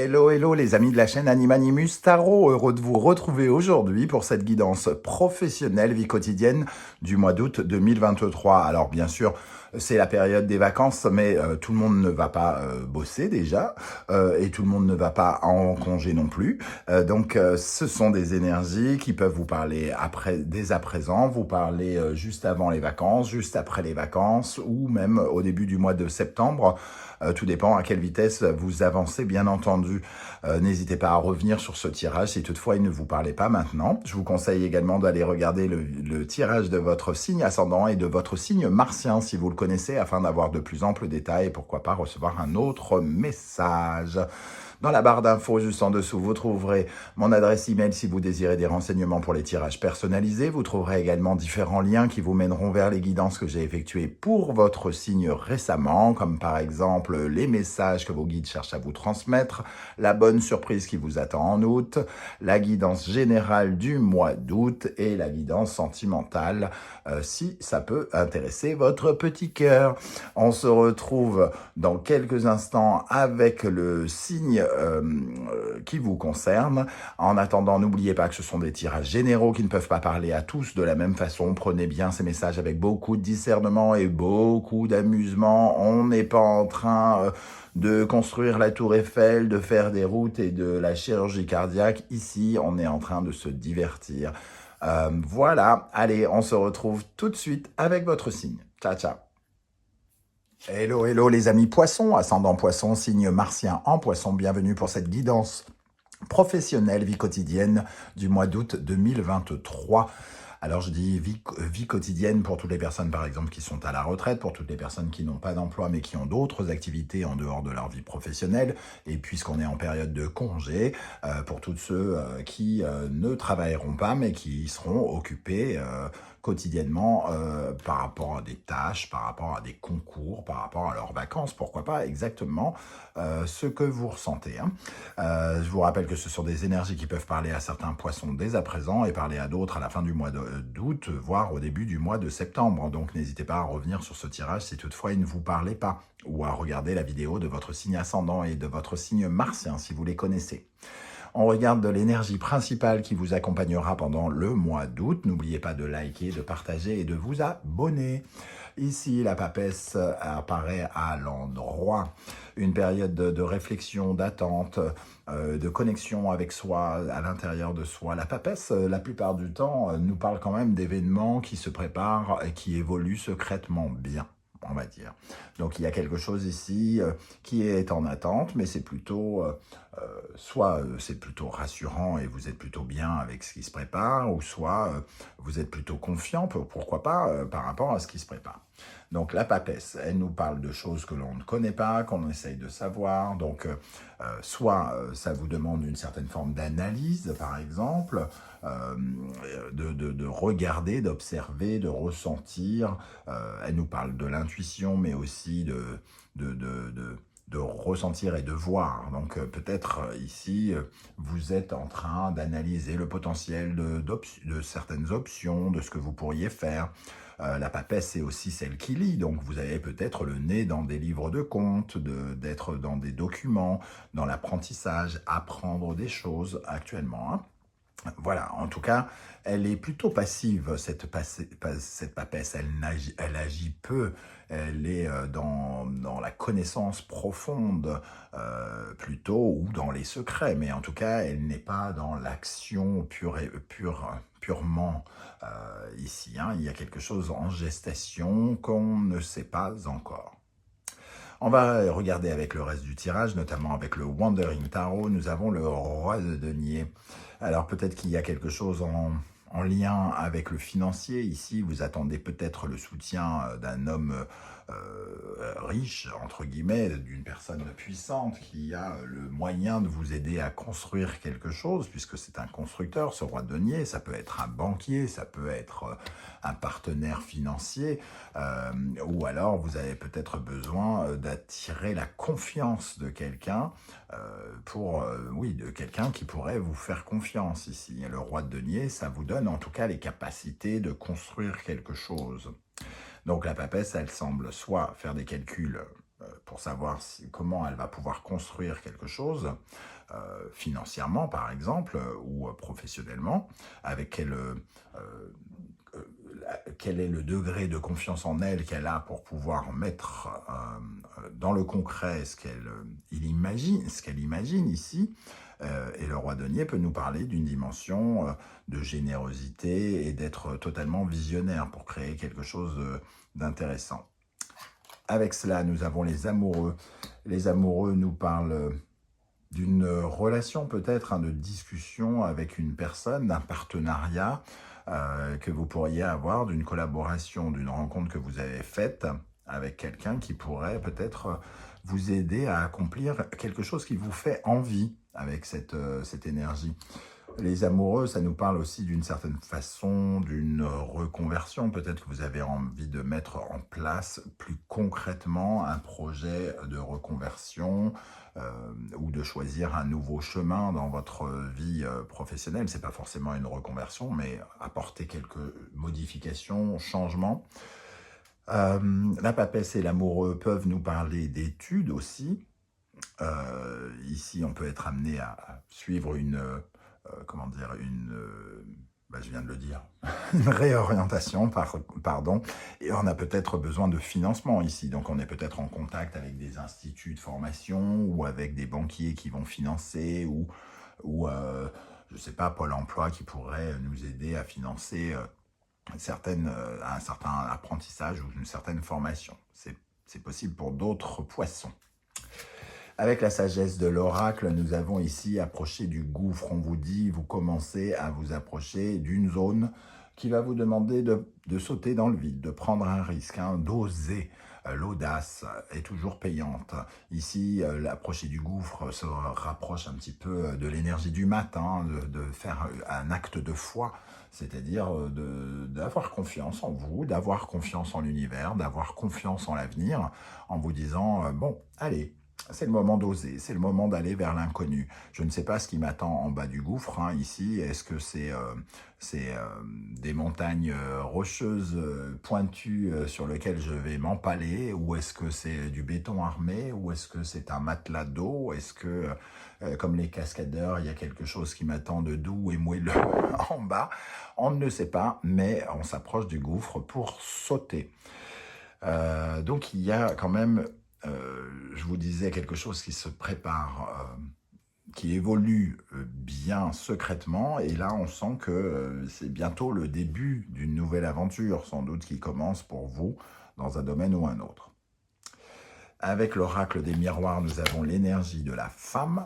Hello, hello les amis de la chaîne Animanimus Tarot, heureux de vous retrouver aujourd'hui pour cette guidance professionnelle vie quotidienne du mois d'août 2023. Alors bien sûr, c'est la période des vacances, mais tout le monde ne va pas bosser déjà, et tout le monde ne va pas en congé non plus. Donc ce sont des énergies qui peuvent vous parler dès à présent, vous parler juste avant les vacances, juste après les vacances, ou même au début du mois de septembre. Tout dépend à quelle vitesse vous avancez, bien entendu. N'hésitez pas à revenir sur ce tirage si toutefois il ne vous parlait pas maintenant. Je vous conseille également d'aller regarder le tirage de votre signe ascendant et de votre signe martien si vous le connaissez, afin d'avoir de plus amples détails et pourquoi pas recevoir un autre message. Dans la barre d'infos juste en dessous, vous trouverez mon adresse email si vous désirez des renseignements pour les tirages personnalisés. Vous trouverez également différents liens qui vous mèneront vers les guidances que j'ai effectuées pour votre signe récemment, comme par exemple les messages que vos guides cherchent à vous transmettre, la bonne surprise qui vous attend en août, la guidance générale du mois d'août et la guidance sentimentale si ça peut intéresser votre petit cœur. On se retrouve dans quelques instants avec le signe qui vous concerne. En attendant, n'oubliez pas que ce sont des tirages généraux qui ne peuvent pas parler à tous de la même façon. Prenez bien ces messages avec beaucoup de discernement et beaucoup d'amusement. On n'est pas en train de construire la tour Eiffel, de faire des routes et de la chirurgie cardiaque. Ici, on est en train de se divertir. Voilà, allez, on se retrouve tout de suite avec votre signe. Ciao, ciao. Hello, hello les amis poissons, ascendant poisson, signe martien en poisson, bienvenue pour cette guidance professionnelle, vie quotidienne du mois d'août 2023. Alors je dis vie quotidienne pour toutes les personnes par exemple qui sont à la retraite, pour toutes les personnes qui n'ont pas d'emploi mais qui ont d'autres activités en dehors de leur vie professionnelle, et puisqu'on est en période de congé, pour tous ceux qui ne travailleront pas mais qui seront occupés quotidiennement par rapport à des tâches, par rapport à des concours, par rapport à leurs vacances, pourquoi pas exactement ce que vous ressentez. Je vous rappelle que ce sont des énergies qui peuvent parler à certains poissons dès à présent et parler à d'autres à la fin du mois d'août, voire au début du mois de septembre. Donc n'hésitez pas à revenir sur ce tirage si toutefois il ne vous parlait pas, ou à regarder la vidéo de votre signe ascendant et de votre signe martien si vous les connaissez. On regarde de l'énergie principale qui vous accompagnera pendant le mois d'août. N'oubliez pas de liker, de partager et de vous abonner. Ici, la papesse apparaît à l'endroit. Une période de réflexion, d'attente, de connexion avec soi, à l'intérieur de soi. La papesse, la plupart du temps, nous parle quand même d'événements qui se préparent et qui évoluent secrètement bien, on va dire. Donc il y a quelque chose ici qui est en attente, mais c'est plutôt, soit c'est plutôt rassurant et vous êtes plutôt bien avec ce qui se prépare, ou soit vous êtes plutôt confiant, pourquoi pas, par rapport à ce qui se prépare. Donc la papesse, elle nous parle de choses que l'on ne connaît pas, qu'on essaye de savoir. Donc soit ça vous demande une certaine forme d'analyse, par exemple, de regarder, d'observer, de ressentir. Elle nous parle de l'intuition, mais aussi de ressentir et de voir. Donc peut-être ici, vous êtes en train d'analyser le potentiel de certaines options, de ce que vous pourriez faire. La papesse, c'est aussi celle qui lit, donc vous avez peut-être le nez dans des livres de contes, d'être dans des documents, dans l'apprentissage, apprendre des choses actuellement, hein. Voilà, en tout cas, elle est plutôt passive, cette papesse. Elle agit peu, elle est dans la connaissance profonde plutôt, ou dans les secrets, mais en tout cas, elle n'est pas dans l'action purement ici, hein. Il y a quelque chose en gestation qu'on ne sait pas encore. On va regarder avec le reste du tirage, notamment avec le Wandering Tarot. Nous avons le Roi de Denier. Alors peut-être qu'il y a quelque chose en lien avec le financier. Ici, vous attendez peut-être le soutien d'un homme riche, entre guillemets, d'une personne puissante qui a le moyen de vous aider à construire quelque chose, puisque c'est un constructeur, ce Roi de Denier. Ça peut être un banquier, ça peut être un partenaire financier, ou alors vous avez peut-être besoin d'attirer la confiance de quelqu'un, oui, de quelqu'un qui pourrait vous faire confiance ici. Le Roi de Denier, ça vous donne en tout cas les capacités de construire quelque chose. Donc la papesse, elle semble soit faire des calculs pour savoir comment elle va pouvoir construire quelque chose, financièrement par exemple, ou professionnellement, avec quel est le degré de confiance en elle qu'elle a pour pouvoir mettre dans le concret ce qu'elle imagine ici. Et le roi denier peut nous parler d'une dimension de générosité et d'être totalement visionnaire pour créer quelque chose d'intéressant. Avec cela, nous avons les amoureux. Les amoureux nous parlent d'une relation peut-être, de discussion avec une personne, d'un partenariat que vous pourriez avoir, d'une collaboration, d'une rencontre que vous avez faite avec quelqu'un qui pourrait peut-être vous aider à accomplir quelque chose qui vous fait envie avec cette énergie. Les amoureux, ça nous parle aussi d'une certaine façon, d'une reconversion. Peut-être que vous avez envie de mettre en place plus concrètement un projet de reconversion ou de choisir un nouveau chemin dans votre vie professionnelle. Ce n'est pas forcément une reconversion, mais apporter quelques modifications, changements. La papesse et l'amoureux peuvent nous parler d'études aussi. Ici, on peut être amené à suivre je viens de le dire, une réorientation, pardon, et on a peut-être besoin de financement ici, donc on est peut-être en contact avec des instituts de formation ou avec des banquiers qui vont financer ou je ne sais pas, Pôle emploi qui pourrait nous aider à financer un certain apprentissage ou une certaine formation. C'est possible pour d'autres poissons. Avec la sagesse de l'oracle, nous avons ici approché du gouffre. On vous dit, vous commencez à vous approcher d'une zone qui va vous demander de sauter dans le vide, de prendre un risque, d'oser. L'audace est toujours payante. Ici, l'approcher du gouffre se rapproche un petit peu de l'énergie du matin, de faire un acte de foi, c'est-à-dire d'avoir confiance en vous, d'avoir confiance en l'univers, d'avoir confiance en l'avenir, en vous disant, bon, allez, c'est le moment d'oser, c'est le moment d'aller vers l'inconnu. Je ne sais pas ce qui m'attend en bas du gouffre, ici. Est-ce que c'est des montagnes rocheuses pointues sur lesquelles je vais m'empaler, ou est-ce que c'est du béton armé, ou est-ce que c'est un matelas d'eau? Est-ce que, comme les cascadeurs, il y a quelque chose qui m'attend de doux et moelleux en bas? On ne le sait pas, mais on s'approche du gouffre pour sauter. Donc il y a quand même... je vous disais quelque chose qui se prépare, qui évolue bien secrètement, et là on sent que c'est bientôt le début d'une nouvelle aventure, sans doute qui commence pour vous dans un domaine ou un autre. Avec l'oracle des miroirs, nous avons l'énergie de la femme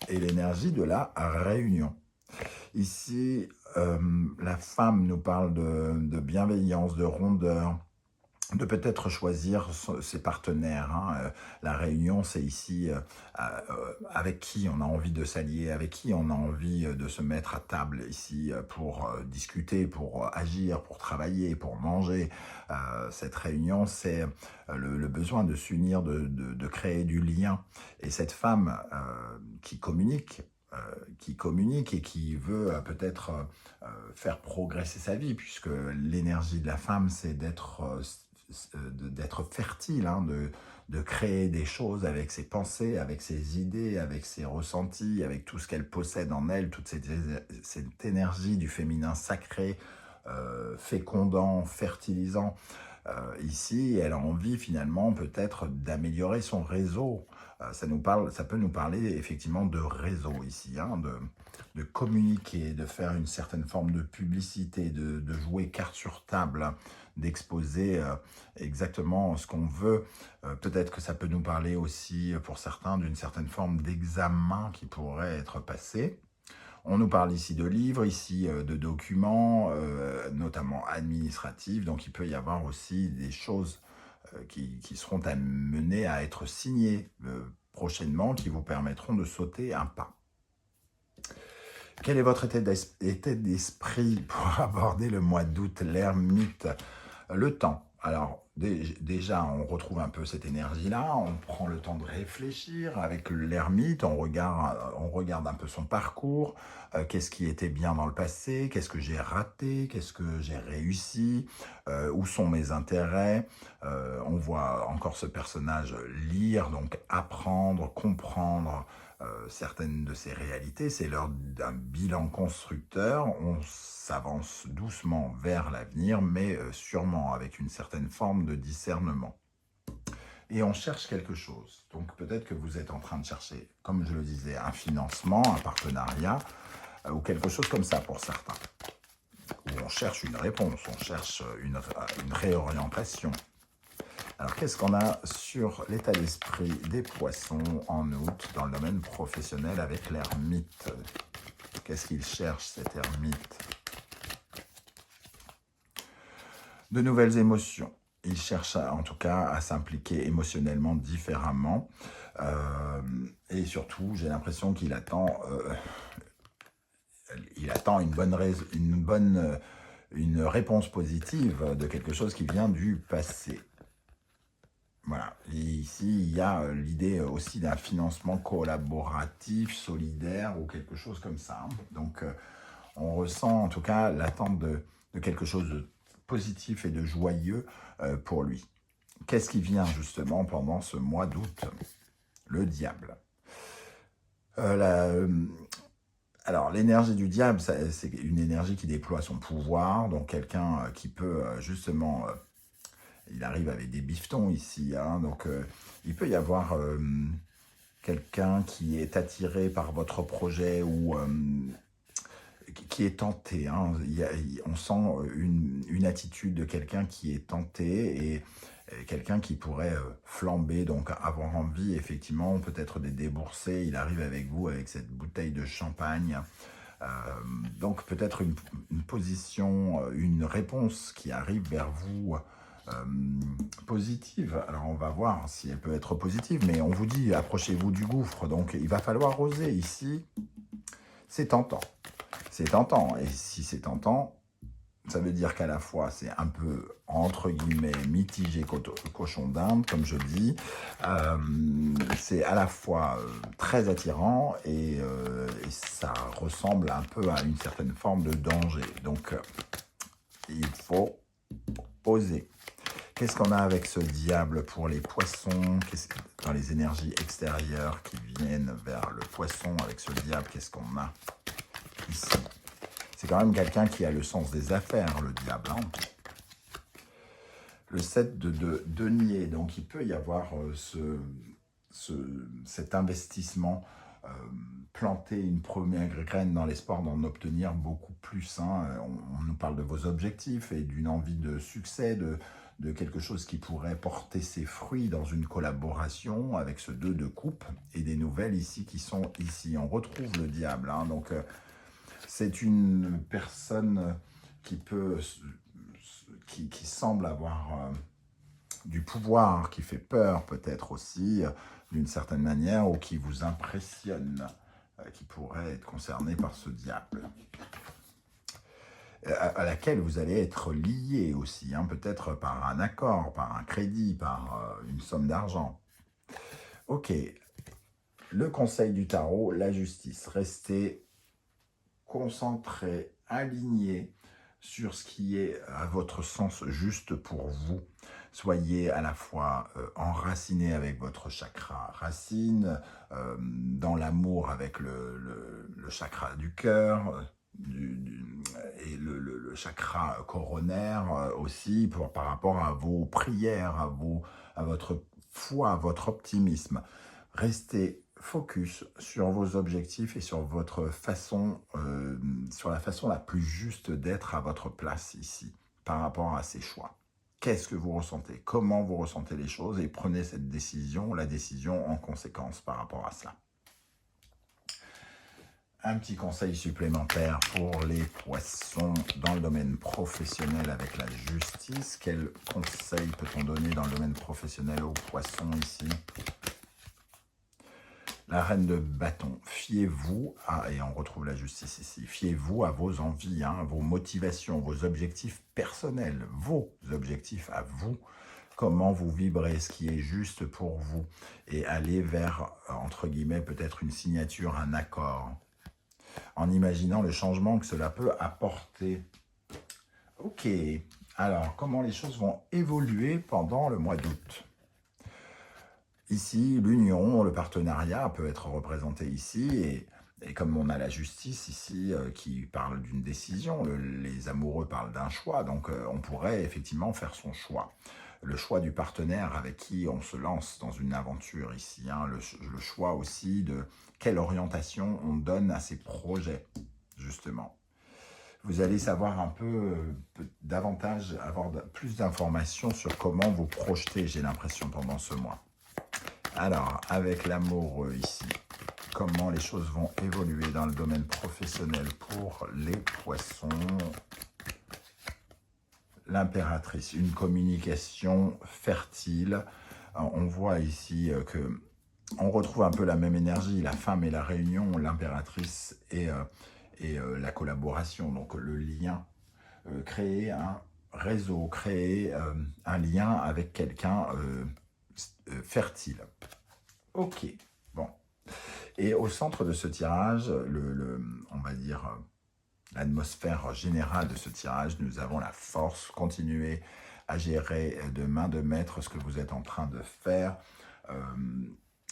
et l'énergie de la réunion. Ici, la femme nous parle de bienveillance, de rondeur, de peut-être choisir ses partenaires. La réunion, c'est ici avec qui on a envie de s'allier, avec qui on a envie de se mettre à table ici pour discuter, pour agir, pour travailler, pour manger. Cette réunion, c'est le besoin de s'unir, de créer du lien. Et cette femme qui communique et qui veut peut-être faire progresser sa vie, puisque l'énergie de la femme, c'est d'être fertile, de créer des choses avec ses pensées, avec ses idées, avec ses ressentis, avec tout ce qu'elle possède en elle, toute cette énergie du féminin sacré, fécondant, fertilisant. Ici, elle a envie finalement peut-être d'améliorer son réseau. Ça peut nous parler effectivement de réseau ici, de communiquer, de faire une certaine forme de publicité, de jouer carte sur table, d'exposer exactement ce qu'on veut. Peut-être que ça peut nous parler aussi pour certains d'une certaine forme d'examen qui pourrait être passé. On nous parle ici de livres, ici de documents, notamment administratifs. Donc il peut y avoir aussi des choses qui seront amenées à être signées prochainement, qui vous permettront de sauter un pas. Quel est votre état d'esprit pour aborder le mois d'août, l'ermite, le temps? Alors, Déjà, on retrouve un peu cette énergie-là, on prend le temps de réfléchir avec l'ermite, on regarde un peu son parcours, qu'est-ce qui était bien dans le passé, qu'est-ce que j'ai raté, qu'est-ce que j'ai réussi, où sont mes intérêts. On voit encore ce personnage lire, donc apprendre, comprendre certaines de ces réalités. C'est l'heure d'un bilan constructeur. On s'avance doucement vers l'avenir, mais sûrement avec une certaine forme de discernement. Et on cherche quelque chose. Donc peut-être que vous êtes en train de chercher, comme je le disais, un financement, un partenariat, ou quelque chose comme ça pour certains. Où on cherche une réponse, on cherche une réorientation. Alors, qu'est-ce qu'on a sur l'état d'esprit des poissons en août dans le domaine professionnel avec l'ermite? Qu'est-ce qu'il cherche, cet ermite? De nouvelles émotions. Il cherche en tout cas à s'impliquer émotionnellement différemment. Et surtout, j'ai l'impression qu'il attend, une réponse positive de quelque chose qui vient du passé. Voilà, et ici il y a l'idée aussi d'un financement collaboratif, solidaire ou quelque chose comme ça. Donc on ressent en tout cas l'attente de quelque chose de positif et de joyeux pour lui. Qu'est-ce qui vient justement pendant ce mois d'août? Le diable. Alors, l'énergie du diable, c'est une énergie qui déploie son pouvoir, donc quelqu'un qui peut justement... il arrive avec des bifetons ici, hein, donc il peut y avoir quelqu'un qui est attiré par votre projet ou qui est tenté. Hein. On sent une attitude de quelqu'un qui est tenté et quelqu'un qui pourrait flamber, donc avoir envie effectivement peut-être de débourser. Il arrive avec vous avec cette bouteille de champagne. Donc peut-être une position, une réponse qui arrive vers vous positive. Alors on va voir si elle peut être positive, mais on vous dit approchez-vous du gouffre, donc il va falloir oser ici. C'est tentant. C'est tentant, et si c'est tentant, ça veut dire qu'à la fois c'est un peu entre guillemets mitigé cochon d'Inde, comme je dis. C'est à la fois très attirant et ça ressemble un peu à une certaine forme de danger. Donc il faut oser. Qu'est-ce qu'on a avec ce diable pour les poissons? Dans les énergies extérieures qui viennent vers le poisson avec ce diable, qu'est-ce qu'on a ici? C'est quand même quelqu'un qui a le sens des affaires, le diable. Hein. Le 7 de denier, donc il peut y avoir cet investissement, planter une première graine dans l'espoir d'en obtenir beaucoup plus. Hein. On nous parle de vos objectifs et d'une envie de succès, de quelque chose qui pourrait porter ses fruits dans une collaboration avec ce 2 de coupe et des nouvelles ici qui sont ici. On retrouve le diable. Hein. Donc, c'est une personne qui semble avoir du pouvoir, qui fait peur peut-être aussi, d'une certaine manière, ou qui vous impressionne, qui pourrait être concerné par ce diable. À laquelle vous allez être lié aussi, hein, peut-être par un accord, par un crédit, par une somme d'argent. Ok, le conseil du tarot, la justice. Restez concentré, aligné sur ce qui est à votre sens juste pour vous. Soyez à la fois enraciné avec votre chakra racine, dans l'amour avec le chakra du cœur, et le chakra coronaire aussi, par rapport à vos prières, à votre foi, à votre optimisme. Restez focus sur vos objectifs et sur votre façon, sur la façon la plus juste d'être à votre place ici, par rapport à ces choix. Qu'est-ce que vous ressentez? Comment vous ressentez les choses? Et prenez cette décision, la décision en conséquence par rapport à cela. Un petit conseil supplémentaire pour les poissons dans le domaine professionnel avec la justice. Quel conseil peut-on donner dans le domaine professionnel aux poissons ici? La reine de bâton, fiez-vous à, et on retrouve la justice ici, fiez-vous à vos envies, hein, vos motivations, vos objectifs personnels, vos objectifs à vous. comment vous vibrez, ce qui est juste pour vous, et aller vers, entre guillemets, peut-être une signature, un accord, en imaginant le changement que cela peut apporter. Ok, alors comment les choses vont évoluer pendant le mois d'août? Ici, l'union, le partenariat peut être représenté ici, et comme on a la justice ici qui parle d'une décision, les amoureux parlent d'un choix, donc on pourrait effectivement faire son choix. Le choix du partenaire avec qui on se lance dans une aventure ici, hein, le choix aussi de quelle orientation on donne à ses projets, justement. Vous allez savoir un peu davantage, avoir plus d'informations sur comment vous projeter, j'ai l'impression, pendant ce mois. Alors, avec l'amour ici, comment les choses vont évoluer dans le domaine professionnel pour les poissons? L'impératrice, une communication fertile. On voit ici que on retrouve un peu la même énergie, la femme et la réunion, l'impératrice et la collaboration, donc le lien, créer un réseau, créer un lien avec quelqu'un fertile. Ok, bon. Et au centre de ce tirage, on va dire l'atmosphère générale de ce tirage, nous avons la force, continuer à gérer de main de maître ce que vous êtes en train de faire.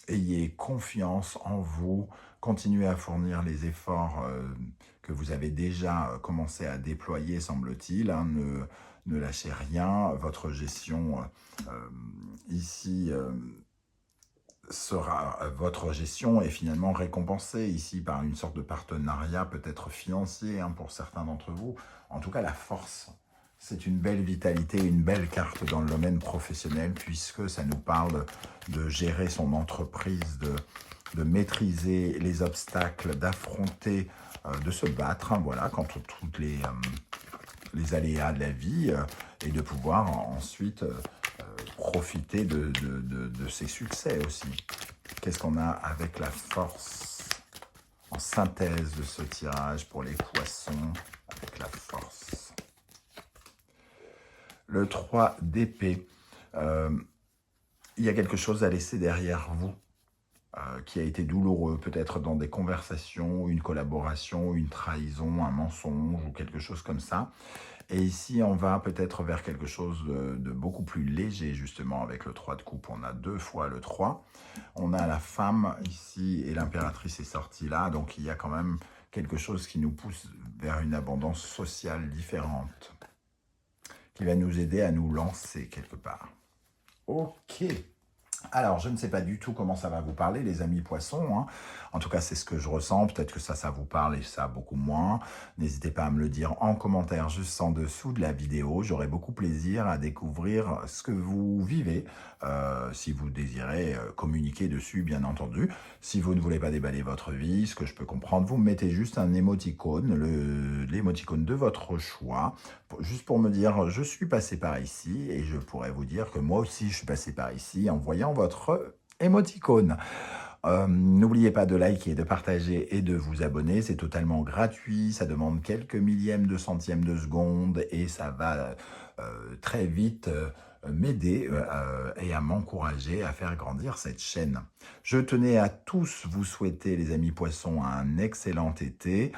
Ayez confiance en vous, continuez à fournir les efforts que vous avez déjà commencé à déployer, semble-t-il, hein, ne lâchez rien, votre gestion ici votre gestion est finalement récompensée ici par une sorte de partenariat peut-être financier hein, pour certains d'entre vous. En tout cas, la force, c'est une belle vitalité, une belle carte dans le domaine professionnel puisque ça nous parle de gérer son entreprise, de maîtriser les obstacles, d'affronter, de se battre, hein, voilà, contre toutes les aléas de la vie et de pouvoir ensuite profiter de ses succès aussi. Qu'est-ce qu'on a avec la force en synthèse de ce tirage pour les poissons avec la force? Le 3 d'épée, il y a quelque chose à laisser derrière vous qui a été douloureux, peut-être dans des conversations, une collaboration, une trahison, un mensonge ou quelque chose comme ça. Et ici, on va peut-être vers quelque chose de beaucoup plus léger, justement, avec le 3 de coupe. On a 2 fois le 3. On a la femme ici et l'impératrice est sortie là. Donc, il y a quand même quelque chose qui nous pousse vers une abondance sociale différente, qui va nous aider à nous lancer quelque part. Ok. Alors, je ne sais pas du tout comment ça va vous parler, les amis poissons. Hein. En tout cas, c'est ce que je ressens. Peut-être que ça vous parle et ça beaucoup moins. N'hésitez pas à me le dire en commentaire juste en dessous de la vidéo. J'aurai beaucoup plaisir à découvrir ce que vous vivez. Si vous désirez communiquer dessus, bien entendu. Si vous ne voulez pas déballer votre vie, ce que je peux comprendre, vous mettez juste un émoticône, l'émoticône de votre choix, juste pour me dire « je suis passé par ici » et je pourrais vous dire que moi aussi je suis passé par ici en voyant votre émoticône. N'oubliez pas de liker, de partager et de vous abonner, c'est totalement gratuit, ça demande quelques millièmes de centièmes de seconde et ça va très vite m'aider et à m'encourager à faire grandir cette chaîne. Je tenais à tous vous souhaiter, les amis poissons, un excellent été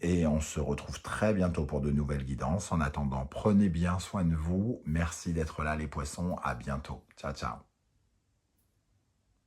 et on se retrouve très bientôt pour de nouvelles guidances. En attendant, prenez bien soin de vous. Merci d'être là, les poissons. À bientôt. Ciao, ciao.